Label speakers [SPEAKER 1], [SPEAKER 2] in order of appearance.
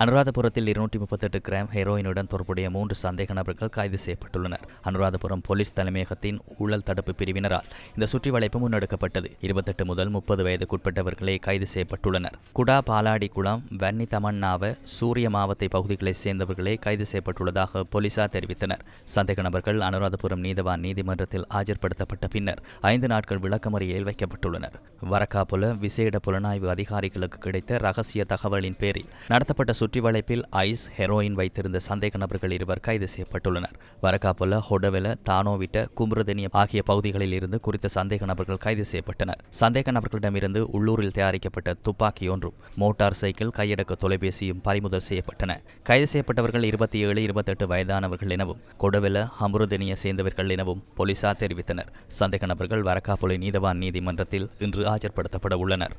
[SPEAKER 1] அனுராதபுரத்தில் 238 கிராம் ஹெரோயினுடன் தொடர்புடைய 3 சந்தேக நபர்கள் கைது செய்யப்பட்டுள்ளனர். அனுராதபுரம் போலீஸ் தலைமையகத்தின் ஊழல் தடுப்பு பிரிவினரால் இந்த சுற்றிவளைப்பு முன்னெடுக்கப்பட்டது. 28 முதல் 30 வயதுக்குட்பட்டவர்களே கைது செய்யப்பட்டுள்ளனர். குடா, பாலாடி குளம், வன்னி தமன்னாவ, சூரிய மாவத்தை பகுதிகளைச் சேர்ந்தவர்களே கைது செய்யப்பட்டுள்ளதாக போலீசார் தெரிவித்தனர். சந்தேக நபர்கள் அனுராதபுரம் நீதவான் நீதிமன்றத்தில் ஆஜர்படுத்தப்பட்ட பின்னர் 5 நாட்கள் விளக்கமறியலில் வைக்கப்பட்டுள்ளனர். வரக்காபுல விசேட புலனாய்வு அதிகாரிகளுக்கு கிடைத்த ரகசிய தகவலின் பேரில் நடத்தப்பட்ட சுற்றிவளைப்பில் ஐஸ், ஹெரோயின் வைத்திருந்த சந்தேக நபர்கள் 2 கைது செய்யப்பட்டுள்ளனர். வரக்காபுல, ஹொடவெல, தானோவிட்ட, குமுறுதனிய ஆகிய பகுதிகளில் இருந்து குறித்த சந்தேக நபர்கள் கைது செய்யப்பட்டனர். சந்தேக நபர்களிடமிருந்து உள்ளூரில் தயாரிக்கப்பட்ட துப்பாக்கி ஒன்றும், மோட்டார் சைக்கிள், கையடக்க தொலைபேசியும் பறிமுதல் செய்யப்பட்டன. கைது செய்யப்பட்டவர்கள் 27, 28 வயதானவர்கள் எனவும் கொடவெல, ஹமுறுதனிய சேர்ந்தவர்கள் எனவும் போலீசார் தெரிவித்தனர். சந்தேக நபர்கள் வரக்காபுலை நீதவான் நீதிமன்றத்தில் இன்று ஆஜர்படுத்தப்பட உள்ளனர்.